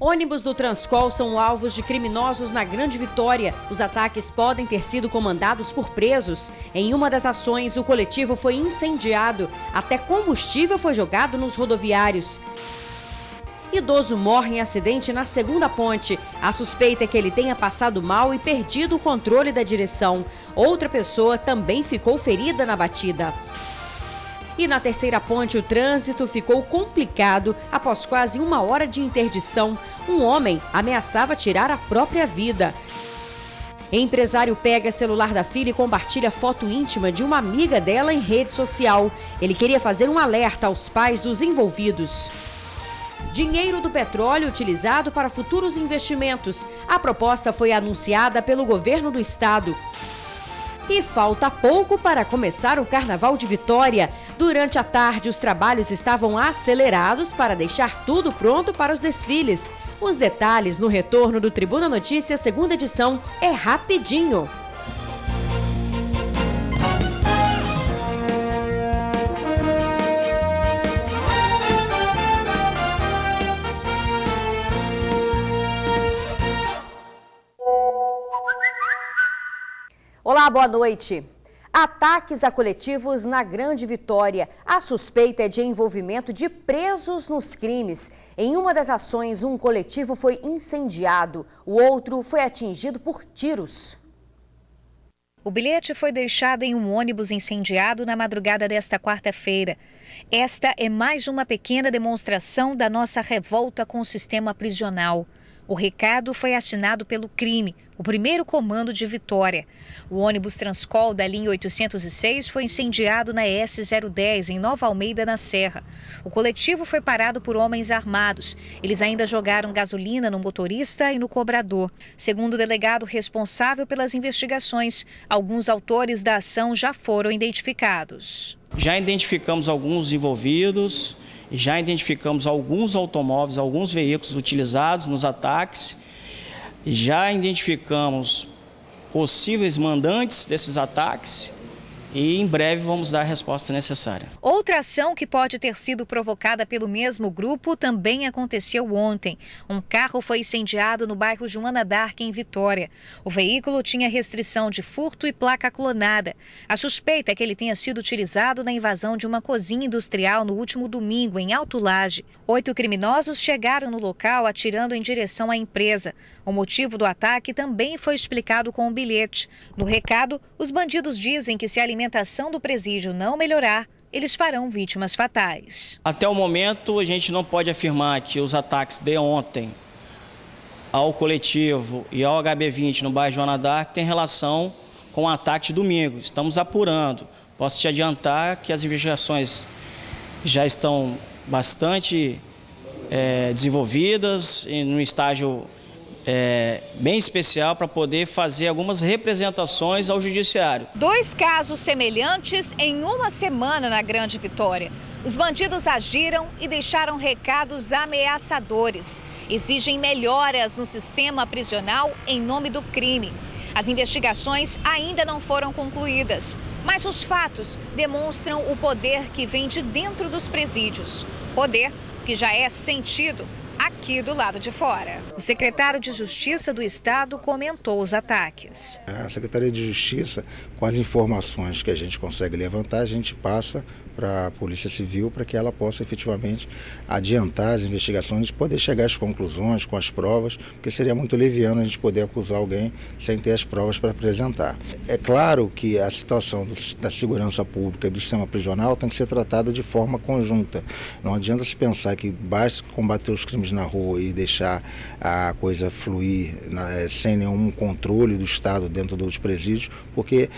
Ônibus do Transcol são alvos de criminosos na Grande Vitória. Os ataques podem ter sido comandados por presos. Em uma das ações, o coletivo foi incendiado. Até combustível foi jogado nos rodoviários. Idoso morre em acidente na segunda ponte. A suspeita é que ele tenha passado mal e perdido o controle da direção. Outra pessoa também ficou ferida na batida. E na terceira ponte, o trânsito ficou complicado após quase 1 hora de interdição. Um homem ameaçava tirar a própria vida. Empresário pega celular da filha e compartilha foto íntima de uma amiga dela em rede social. Ele queria fazer um alerta aos pais dos envolvidos. Dinheiro do petróleo utilizado para futuros investimentos. A proposta foi anunciada pelo governo do estado. E falta pouco para começar o Carnaval de Vitória. Durante a tarde, os trabalhos estavam acelerados para deixar tudo pronto para os desfiles. Os detalhes no retorno do Tribuna Notícias, segunda edição, é rapidinho. Olá, boa noite. Ataques a coletivos na Grande Vitória. A suspeita é de envolvimento de presos nos crimes. Em uma das ações, um coletivo foi incendiado. O outro foi atingido por tiros. O bilhete foi deixado em um ônibus incendiado na madrugada desta quarta-feira. Esta é mais uma pequena demonstração da nossa revolta com o sistema prisional. O recado foi assinado pelo crime, o primeiro comando de Vitória. O ônibus Transcol da linha 806 foi incendiado na S010, em Nova Almeida, na Serra. O coletivo foi parado por homens armados. Eles ainda jogaram gasolina no motorista e no cobrador. Segundo o delegado responsável pelas investigações, alguns autores da ação já foram identificados. Já identificamos alguns envolvidos. Já identificamos alguns automóveis, alguns veículos utilizados nos ataques. Já identificamos possíveis mandantes desses ataques e em breve vamos dar a resposta necessária. Outra ação que pode ter sido provocada pelo mesmo grupo também aconteceu ontem. Um carro foi incendiado no bairro Joana d'Arc, em Vitória. O veículo tinha restrição de furto e placa clonada. A suspeita é que ele tenha sido utilizado na invasão de uma cozinha industrial no último domingo, em Alto Laje. 8 criminosos chegaram no local atirando em direção à empresa. O motivo do ataque também foi explicado com um bilhete. No recado, os bandidos dizem que se a alimentação do presídio não melhorar, eles farão vítimas fatais. Até o momento, a gente não pode afirmar que os ataques de ontem ao coletivo e ao HB20 no bairro Joana d'Arc têm relação com o ataque de domingo. Estamos apurando. Posso te adiantar que as investigações já estão bastante desenvolvidas e no estágio bem especial para poder fazer algumas representações ao judiciário. 2 casos semelhantes em uma semana na Grande Vitória. Os bandidos agiram e deixaram recados ameaçadores. Exigem melhoras no sistema prisional em nome do crime. As investigações ainda não foram concluídas, mas os fatos demonstram o poder que vem de dentro dos presídios. Poder que já é sentido aqui do lado de fora. O secretário de Justiça do Estado comentou os ataques. A Secretaria de Justiça, com as informações que a gente consegue levantar, a gente passa para a Polícia Civil para que ela possa efetivamente adiantar as investigações, poder chegar às conclusões com as provas, porque seria muito leviano a gente poder acusar alguém sem ter as provas para apresentar. É claro que a situação da segurança pública e do sistema prisional tem que ser tratada de forma conjunta. Não adianta se pensar que basta combater os crimes na rua e deixar a coisa fluir sem nenhum controle do Estado dentro dos presídios, porque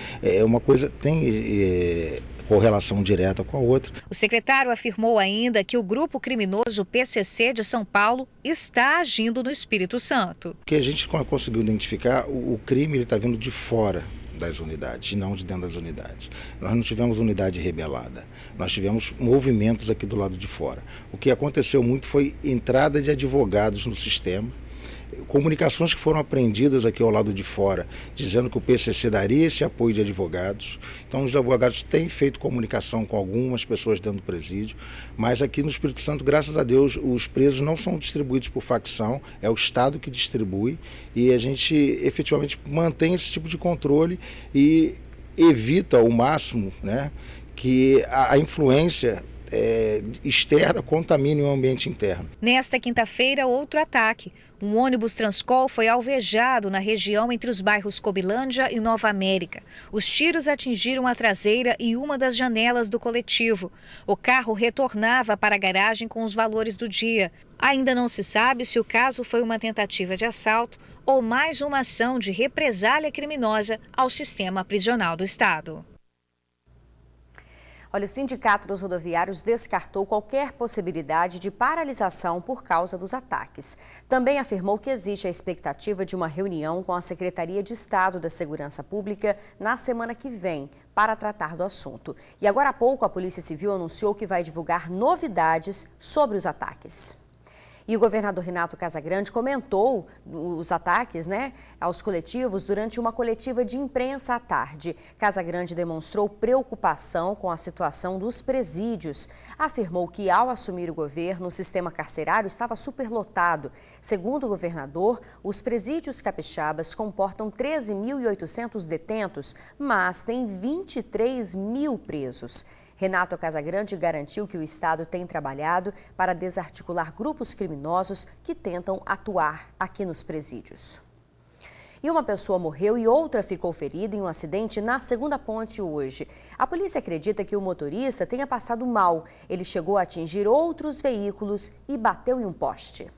uma coisa tem correlação direta com a outra. O secretário afirmou ainda que o grupo criminoso PCC de São Paulo está agindo no Espírito Santo. O que a gente conseguiu identificar, o crime está vindo de fora das unidades, e não de dentro das unidades. Nós não tivemos unidade rebelada, nós tivemos movimentos aqui do lado de fora. O que aconteceu muito foi entrada de advogados no sistema, comunicações que foram apreendidas aqui ao lado de fora, dizendo que o PCC daria esse apoio de advogados. Então os advogados têm feito comunicação com algumas pessoas dentro do presídio, mas aqui no Espírito Santo, graças a Deus, os presos não são distribuídos por facção, é o Estado que distribui, e a gente efetivamente mantém esse tipo de controle e evita ao máximo, né, que a influência externa contamine o ambiente interno. Nesta quinta-feira, outro ataque. Um ônibus Transcol foi alvejado na região entre os bairros Cobilândia e Nova América. Os tiros atingiram a traseira e uma das janelas do coletivo. O carro retornava para a garagem com os valores do dia. Ainda não se sabe se o caso foi uma tentativa de assalto ou mais uma ação de represália criminosa ao sistema prisional do Estado. Olha, o Sindicato dos Rodoviários descartou qualquer possibilidade de paralisação por causa dos ataques. Também afirmou que existe a expectativa de uma reunião com a Secretaria de Estado da Segurança Pública na semana que vem para tratar do assunto. E agora há pouco a Polícia Civil anunciou que vai divulgar novidades sobre os ataques. E o governador Renato Casagrande comentou os ataques, aos coletivos durante uma coletiva de imprensa à tarde. Casagrande demonstrou preocupação com a situação dos presídios. Afirmou que, ao assumir o governo, o sistema carcerário estava superlotado. Segundo o governador, os presídios capixabas comportam 13.800 detentos, mas têm 23 mil presos. Renato Casagrande garantiu que o Estado tem trabalhado para desarticular grupos criminosos que tentam atuar aqui nos presídios. E uma pessoa morreu e outra ficou ferida em um acidente na Segunda Ponte hoje. A polícia acredita que o motorista tenha passado mal. Ele chegou a atingir outros veículos e bateu em um poste.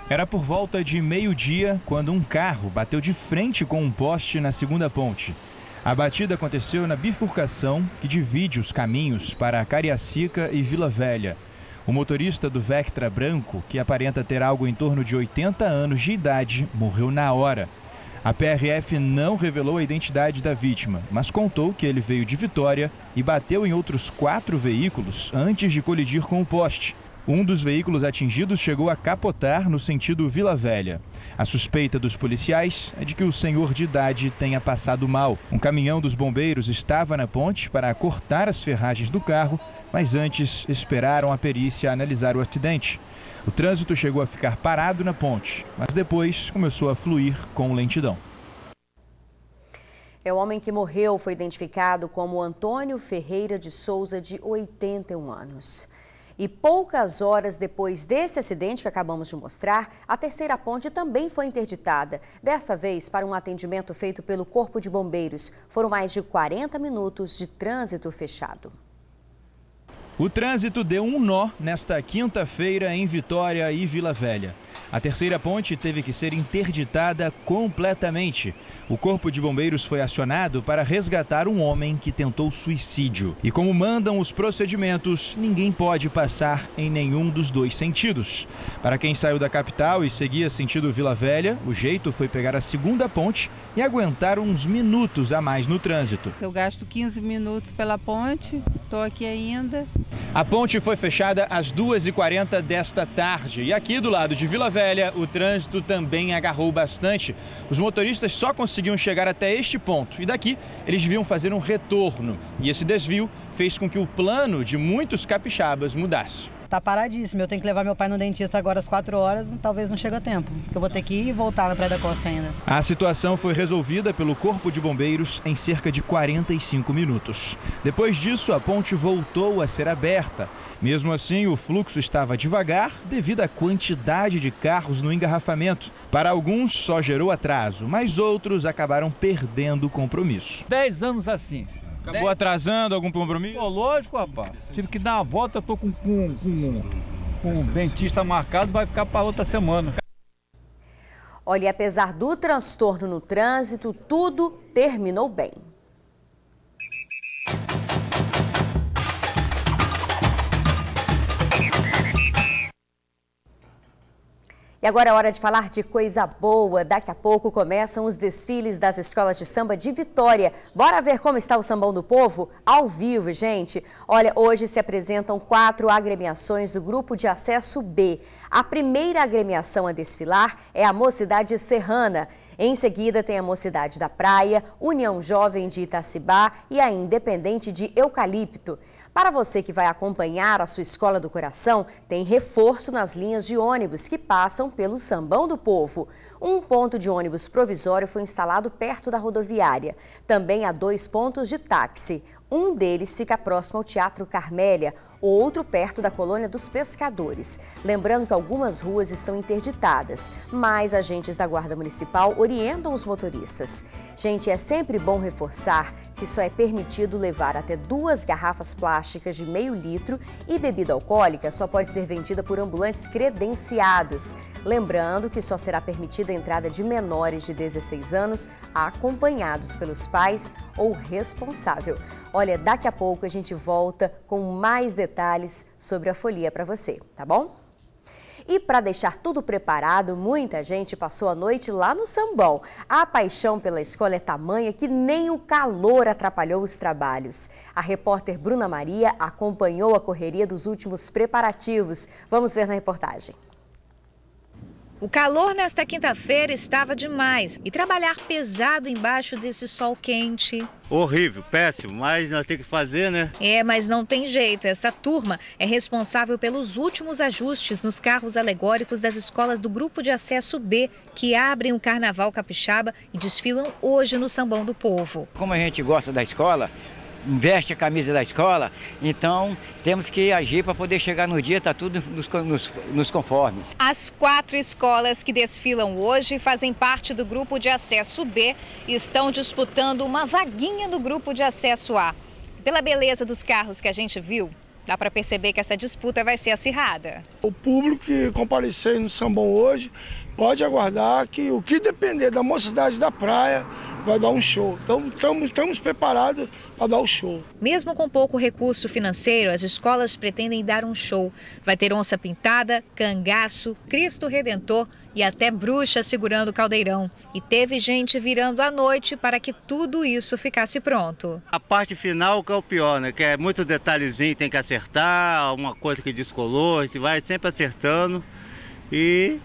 Era por volta de meio-dia quando um carro bateu de frente com um poste na Segunda Ponte. A batida aconteceu na bifurcação que divide os caminhos para Cariacica e Vila Velha. O motorista do Vectra branco, que aparenta ter algo em torno de 80 anos de idade, morreu na hora. A PRF não revelou a identidade da vítima, mas contou que ele veio de Vitória e bateu em outros 4 veículos antes de colidir com o poste. Um dos veículos atingidos chegou a capotar no sentido Vila Velha. A suspeita dos policiais é de que o senhor de idade tenha passado mal. Um caminhão dos bombeiros estava na ponte para cortar as ferragens do carro, mas antes esperaram a perícia analisar o acidente. O trânsito chegou a ficar parado na ponte, mas depois começou a fluir com lentidão. O homem que morreu foi identificado como Antônio Ferreira de Souza, de 81 anos. E poucas horas depois desse acidente que acabamos de mostrar, a terceira ponte também foi interditada. Desta vez, para um atendimento feito pelo Corpo de Bombeiros. Foram mais de 40 minutos de trânsito fechado. O trânsito deu um nó nesta quinta-feira em Vitória e Vila Velha. A terceira ponte teve que ser interditada completamente. O Corpo de Bombeiros foi acionado para resgatar um homem que tentou suicídio. E como mandam os procedimentos, ninguém pode passar em nenhum dos dois sentidos. Para quem saiu da capital e seguia sentido Vila Velha, o jeito foi pegar a segunda ponte e aguentar uns minutos a mais no trânsito. Eu gasto 15 minutos pela ponte, estou aqui ainda. A ponte foi fechada às 2h40 desta tarde e aqui do lado de Vila Velha o trânsito também agarrou bastante. Os motoristas só conseguiam chegar até este ponto e daqui eles deviam fazer um retorno. E esse desvio fez com que o plano de muitos capixabas mudasse. Tá paradíssimo, eu tenho que levar meu pai no dentista agora às 4 horas, talvez não chegue a tempo, porque eu vou ter que ir e voltar na Praia da Costa ainda. A situação foi resolvida pelo Corpo de Bombeiros em cerca de 45 minutos. Depois disso, a ponte voltou a ser aberta. Mesmo assim, o fluxo estava devagar devido à quantidade de carros no engarrafamento. Para alguns, só gerou atraso, mas outros acabaram perdendo o compromisso. 10 anos assim. Acabou atrasando algum compromisso? Pô, lógico, rapaz. Tive que dar uma volta, eu tô com o dentista marcado, vai ficar para outra semana. Olha, apesar do transtorno no trânsito, tudo terminou bem. E agora é hora de falar de coisa boa. Daqui a pouco começam os desfiles das escolas de samba de Vitória. Bora ver como está o Sambão do Povo? Ao vivo, gente. Olha, hoje se apresentam 4 agremiações do Grupo de Acesso B. A primeira agremiação a desfilar é a Mocidade Serrana. Em seguida tem a Mocidade da Praia, União Jovem de Itacibá e a Independente de Eucalipto. Para você que vai acompanhar a sua Escola do Coração, tem reforço nas linhas de ônibus que passam pelo Sambão do Povo. Um ponto de ônibus provisório foi instalado perto da rodoviária. Também há 2 pontos de táxi. Um deles fica próximo ao Teatro Carmélia, outro perto da Colônia dos Pescadores. Lembrando que algumas ruas estão interditadas, mas agentes da Guarda Municipal orientam os motoristas. Gente, é sempre bom reforçar que só é permitido levar até 2 garrafas plásticas de meio litro e bebida alcoólica só pode ser vendida por ambulantes credenciados. Lembrando que só será permitida a entrada de menores de 16 anos acompanhados pelos pais ou responsável. Olha, daqui a pouco a gente volta com mais detalhes sobre a folia para você, tá bom? E para deixar tudo preparado, muita gente passou a noite lá no Sambão. A paixão pela escola é tamanha que nem o calor atrapalhou os trabalhos. A repórter Bruna Maria acompanhou a correria dos últimos preparativos. Vamos ver na reportagem. O calor nesta quinta-feira estava demais e trabalhar pesado embaixo desse sol quente. Horrível, péssimo, mas nós temos que fazer, né? Mas não tem jeito. Essa turma é responsável pelos últimos ajustes nos carros alegóricos das escolas do Grupo de Acesso B, que abrem o Carnaval Capixaba e desfilam hoje no Sambão do Povo. Como a gente gosta da escola, veste a camisa da escola, então temos que agir para poder chegar no dia, está tudo nos conformes. As 4 escolas que desfilam hoje fazem parte do Grupo de Acesso B e estão disputando uma vaguinha no Grupo de Acesso A. Pela beleza dos carros que a gente viu, dá para perceber que essa disputa vai ser acirrada. O público que compareceu no Sambão hoje pode aguardar que o que depender da Mocidade da Praia vai dar um show. Então estamos preparados para dar o show. Mesmo com pouco recurso financeiro, as escolas pretendem dar um show. Vai ter onça pintada, cangaço, Cristo Redentor e até bruxa segurando o caldeirão. E teve gente virando à noite para que tudo isso ficasse pronto. A parte final que é o pior, né? Que é muito detalhezinho, tem que acertar, uma coisa que descolou, a gente vai sempre acertando e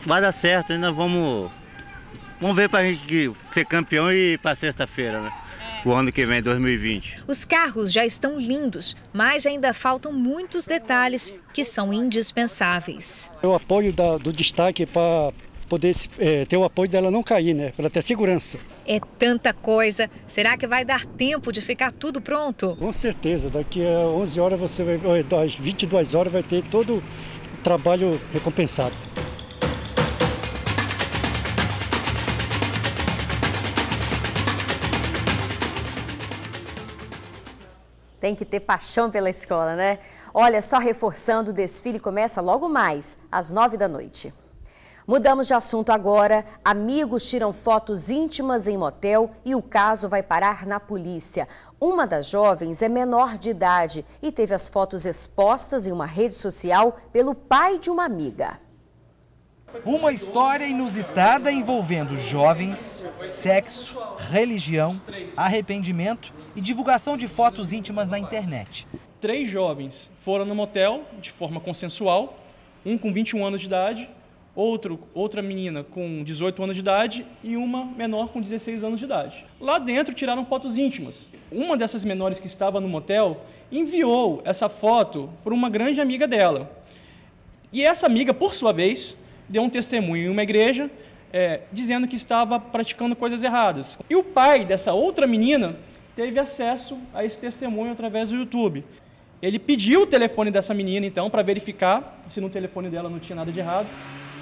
vai dar certo. Ainda vamos ver para a gente ser campeão e ir para sexta-feira, né? O ano que vem, 2020. Os carros já estão lindos, mas ainda faltam muitos detalhes que são indispensáveis. O apoio do destaque para poder ter o apoio dela não cair, né? Para ter segurança. É tanta coisa. Será que vai dar tempo de ficar tudo pronto? Com certeza. Daqui a 11 horas, às 22 horas, vai ter todo o trabalho recompensado. Tem que ter paixão pela escola, né? Olha, só reforçando, o desfile começa logo mais, às 9 da noite. Mudamos de assunto agora. Amigos tiram fotos íntimas em motel e o caso vai parar na polícia. Uma das jovens é menor de idade e teve as fotos expostas em uma rede social pelo pai de uma amiga. Uma história inusitada envolvendo jovens, sexo, religião, arrependimento e divulgação de fotos íntimas na internet. 3 jovens foram no motel de forma consensual, um com 21 anos de idade, outra menina com 18 anos de idade e uma menor com 16 anos de idade. Lá dentro tiraram fotos íntimas. Uma dessas menores que estava no motel enviou essa foto para uma grande amiga dela. E essa amiga, por sua vez, deu um testemunho em uma igreja dizendo que estava praticando coisas erradas. E o pai dessa outra menina teve acesso a esse testemunho através do YouTube. Ele pediu o telefone dessa menina, então, para verificar se no telefone dela não tinha nada de errado.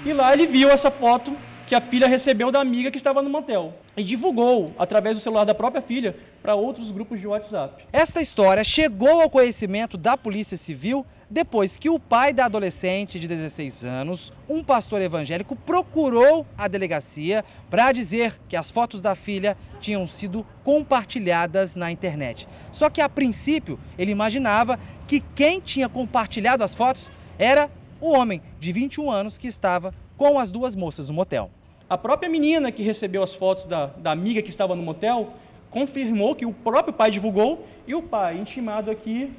E lá ele viu essa foto que a filha recebeu da amiga que estava no motel. E divulgou, através do celular da própria filha, para outros grupos de WhatsApp. Esta história chegou ao conhecimento da Polícia Civil depois que o pai da adolescente de 16 anos, um pastor evangélico, procurou a delegacia para dizer que as fotos da filha tinham sido compartilhadas na internet. Só que, a princípio, ele imaginava que quem tinha compartilhado as fotos era o homem de 21 anos que estava com as duas moças no motel. A própria menina que recebeu as fotos da amiga que estava no motel confirmou que o próprio pai divulgou e o pai, intimado aqui,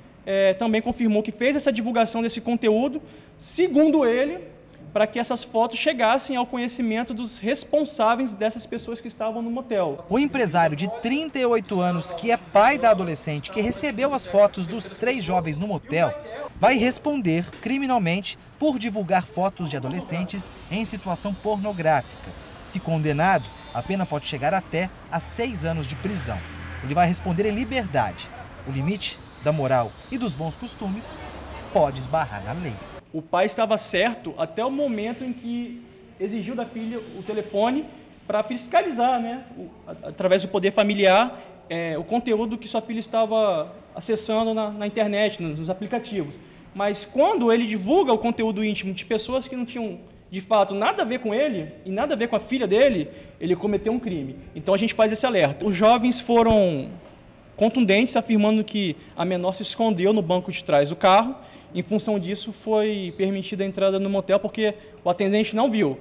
também confirmou que fez essa divulgação desse conteúdo, segundo ele, para que essas fotos chegassem ao conhecimento dos responsáveis dessas pessoas que estavam no motel. O empresário de 38 anos, que é pai da adolescente que recebeu as fotos dos 3 jovens no motel, vai responder criminalmente por divulgar fotos de adolescentes em situação pornográfica. Se condenado, a pena pode chegar até a 6 anos de prisão. Ele vai responder em liberdade. O limite da moral e dos bons costumes pode esbarrar na lei. O pai estava certo até o momento em que exigiu da filha o telefone para fiscalizar, né, através do poder familiar, o conteúdo que sua filha estava acessando na internet, nos aplicativos. Mas quando ele divulga o conteúdo íntimo de pessoas que não tinham, de fato, nada a ver com ele e nada a ver com a filha dele, ele cometeu um crime. Então a gente faz esse alerta. Os jovens foram contundentes, afirmando que a menor se escondeu no banco de trás do carro. Em função disso, foi permitida a entrada no motel porque o atendente não viu.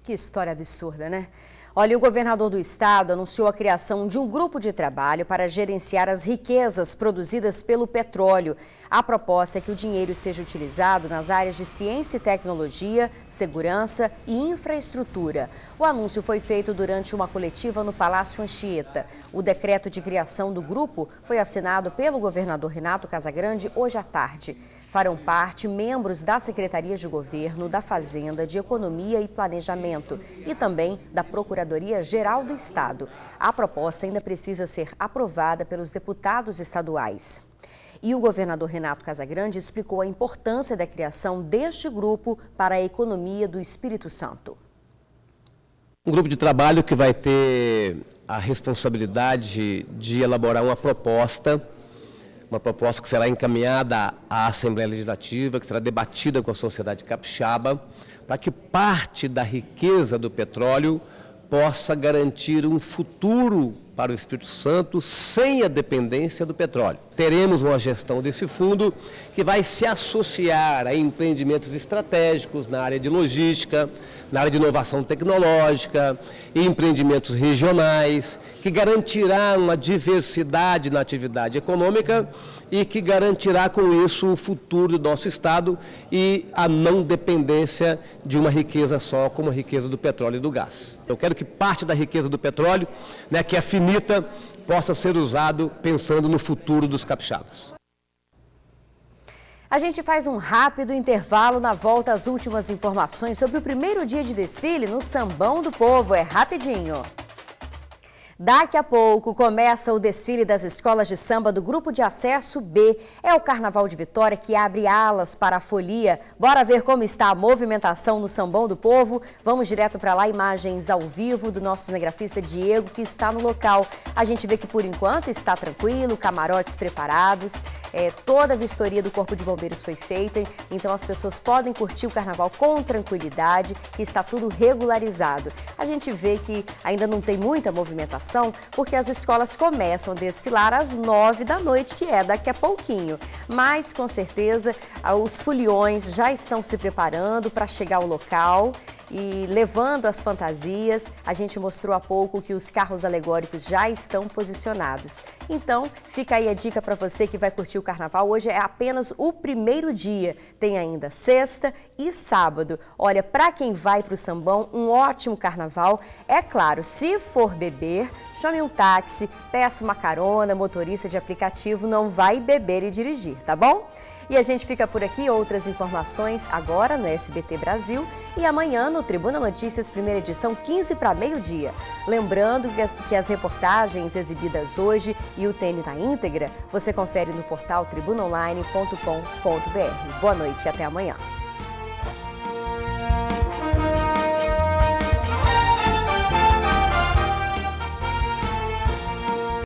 Que história absurda, né? Olha, o governador do estado anunciou a criação de um grupo de trabalho para gerenciar as riquezas produzidas pelo petróleo. A proposta é que o dinheiro seja utilizado nas áreas de ciência e tecnologia, segurança e infraestrutura. O anúncio foi feito durante uma coletiva no Palácio Anchieta. O decreto de criação do grupo foi assinado pelo governador Renato Casagrande hoje à tarde. Farão parte membros da Secretaria de Governo, da Fazenda, de Economia e Planejamento e também da Procuradoria-Geral do Estado. A proposta ainda precisa ser aprovada pelos deputados estaduais. E o governador Renato Casagrande explicou a importância da criação deste grupo para a economia do Espírito Santo. Um grupo de trabalho que vai ter a responsabilidade de elaborar uma proposta que será encaminhada à Assembleia Legislativa, que será debatida com a sociedade capixaba, para que parte da riqueza do petróleo possa garantir um futuro para o Espírito Santo sem a dependência do petróleo. Teremos uma gestão desse fundo que vai se associar a empreendimentos estratégicos na área de logística, na área de inovação tecnológica, e empreendimentos regionais, que garantirá uma diversidade na atividade econômica e que garantirá com isso o futuro do nosso Estado e a não dependência de uma riqueza só, como a riqueza do petróleo e do gás. Eu quero que parte da riqueza do petróleo, que é finita, possa ser usado pensando no futuro dos capixabas. A gente faz um rápido intervalo. Na volta, as últimas informações sobre o primeiro dia de desfile no Sambão do Povo. É rapidinho. Daqui a pouco começa o desfile das escolas de samba do Grupo de Acesso B. É o Carnaval de Vitória que abre alas para a folia. Bora ver como está a movimentação no Sambão do Povo? Vamos direto para lá, imagens ao vivo do nosso cinegrafista Diego, que está no local. A gente vê que por enquanto está tranquilo, camarotes preparados, toda a vistoria do Corpo de Bombeiros foi feita, então as pessoas podem curtir o Carnaval com tranquilidade, que está tudo regularizado. A gente vê que ainda não tem muita movimentação, porque as escolas começam a desfilar às 9 da noite, que é daqui a pouquinho. Mas, com certeza, os foliões já estão se preparando para chegar ao local e levando as fantasias. A gente mostrou há pouco que os carros alegóricos já estão posicionados. Então, fica aí a dica para você que vai curtir o Carnaval. Hoje é apenas o primeiro dia. Tem ainda sexta e sábado. Olha, para quem vai para o Sambão, um ótimo Carnaval. É claro, se for beber, chame um táxi, peça uma carona, motorista de aplicativo não vai beber e dirigir, tá bom? E a gente fica por aqui, outras informações agora no SBT Brasil e amanhã no Tribuna Notícias, primeira edição, 15 para meio-dia. Lembrando que as reportagens exibidas hoje e o TN na íntegra, você confere no portal tribunaonline.com.br. Boa noite e até amanhã.